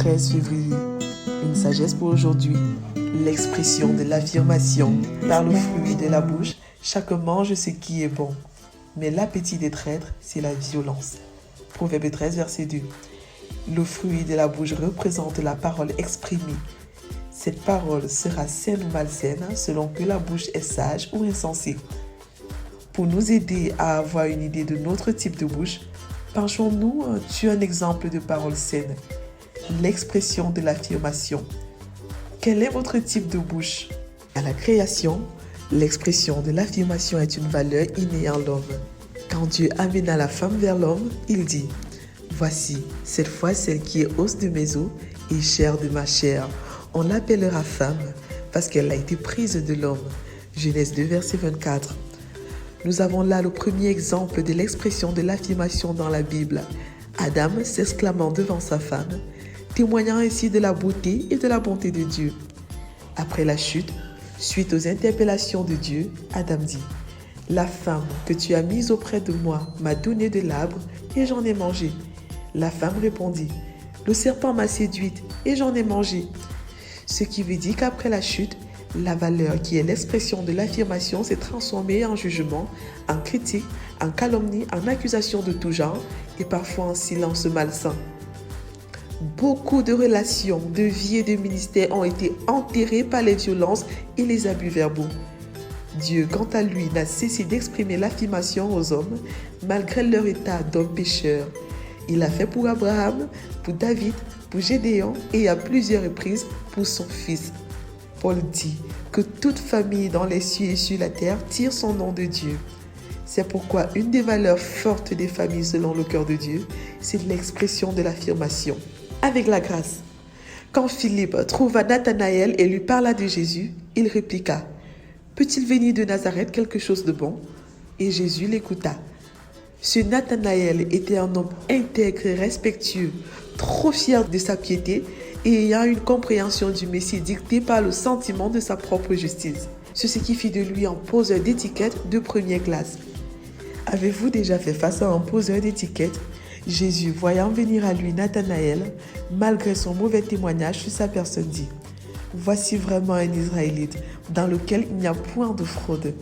13 février. Une sagesse pour aujourd'hui. L'expression de l'affirmation. Par le fruit de la bouche, chacun mange ce qui est bon. Mais l'appétit des traîtres, c'est la violence. Proverbe 13, verset 2. Le fruit de la bouche représente la parole exprimée. Cette parole sera saine ou malsaine selon que la bouche est sage ou insensée. Pour nous aider à avoir une idée de notre type de bouche, penchons-nous sur un exemple de parole saine. L'expression de l'affirmation. Quel est votre type de bouche? À la création, l'expression de l'affirmation est une valeur innée en l'homme. Quand Dieu amena la femme vers l'homme, il dit « Voici, cette fois celle qui est os de mes os et chair de ma chair. On l'appellera femme parce qu'elle a été prise de l'homme. » Genèse 2, verset 24. Nous avons là le premier exemple de l'expression de l'affirmation dans la Bible. Adam s'exclamant devant sa femme, témoignant ainsi de la beauté et de la bonté de Dieu. Après la chute, suite aux interpellations de Dieu, Adam dit « La femme que tu as mise auprès de moi m'a donné de l'arbre et j'en ai mangé. » La femme répondit « Le serpent m'a séduite et j'en ai mangé. » Ce qui veut dire qu'après la chute, la valeur qui est l'expression de l'affirmation s'est transformée en jugement, en critique, en calomnie, en accusation de tout genre et parfois en silence malsain. Beaucoup de relations, de vie et de ministère ont été enterrées par les violences et les abus verbaux. Dieu, quant à lui, n'a cessé d'exprimer l'affirmation aux hommes malgré leur état d'hommes pécheurs. Il l'a fait pour Abraham, pour David, pour Gédéon et à plusieurs reprises pour son fils. Paul dit que toute famille dans les cieux et sur la terre tire son nom de Dieu. C'est pourquoi une des valeurs fortes des familles selon le cœur de Dieu, c'est l'expression de l'affirmation. Avec la grâce. Quand Philippe trouva Nathanaël et lui parla de Jésus, il répliqua « Peut-il venir de Nazareth quelque chose de bon ?» Et Jésus l'écouta. Ce Nathanaël était un homme intègre et respectueux, trop fier de sa piété et ayant une compréhension du Messie dictée par le sentiment de sa propre justice. C'est ce qui fit de lui un poseur d'étiquette de première classe. Avez-vous déjà fait face à un poseur d'étiquette? Jésus, voyant venir à lui Nathanaël, malgré son mauvais témoignage sur sa personne, dit « Voici vraiment un Israélite, dans lequel il n'y a point de fraude. »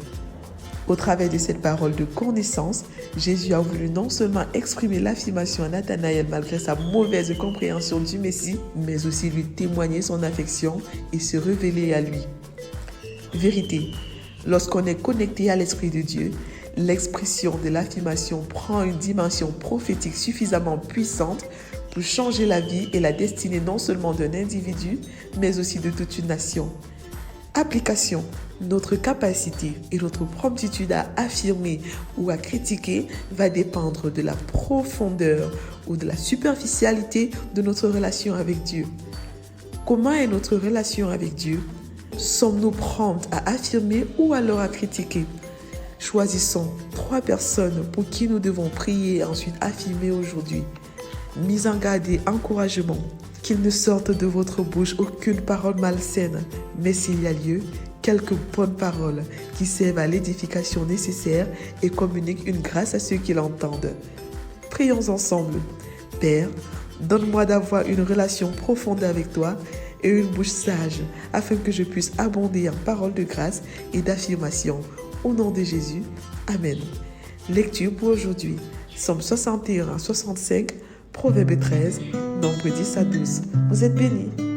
Au travers de cette parole de connaissance, Jésus a voulu non seulement exprimer l'affirmation à Nathanaël malgré sa mauvaise compréhension du Messie, mais aussi lui témoigner son affection et se révéler à lui. Vérité, lorsqu'on est connecté à l'Esprit de Dieu, l'expression de l'affirmation prend une dimension prophétique suffisamment puissante pour changer la vie et la destinée non seulement d'un individu, mais aussi de toute une nation. Application. Notre capacité et notre promptitude à affirmer ou à critiquer va dépendre de la profondeur ou de la superficialité de notre relation avec Dieu. Comment est notre relation avec Dieu? Sommes-nous prompts à affirmer ou alors à critiquer? Choisissons 3 personnes pour qui nous devons prier et ensuite affirmer aujourd'hui. Mise en garde et encouragement. Qu'il ne sorte de votre bouche aucune parole malsaine, mais s'il y a lieu, quelques bonnes paroles qui servent à l'édification nécessaire et communiquent une grâce à ceux qui l'entendent. Prions ensemble. Père, donne-moi d'avoir une relation profonde avec toi et une bouche sage, afin que je puisse abonder en paroles de grâce et d'affirmation. Au nom de Jésus, Amen. Lecture pour aujourd'hui. Psaume 61 à 65, Proverbe 13, Nombre 10 à 12. Vous êtes bénis.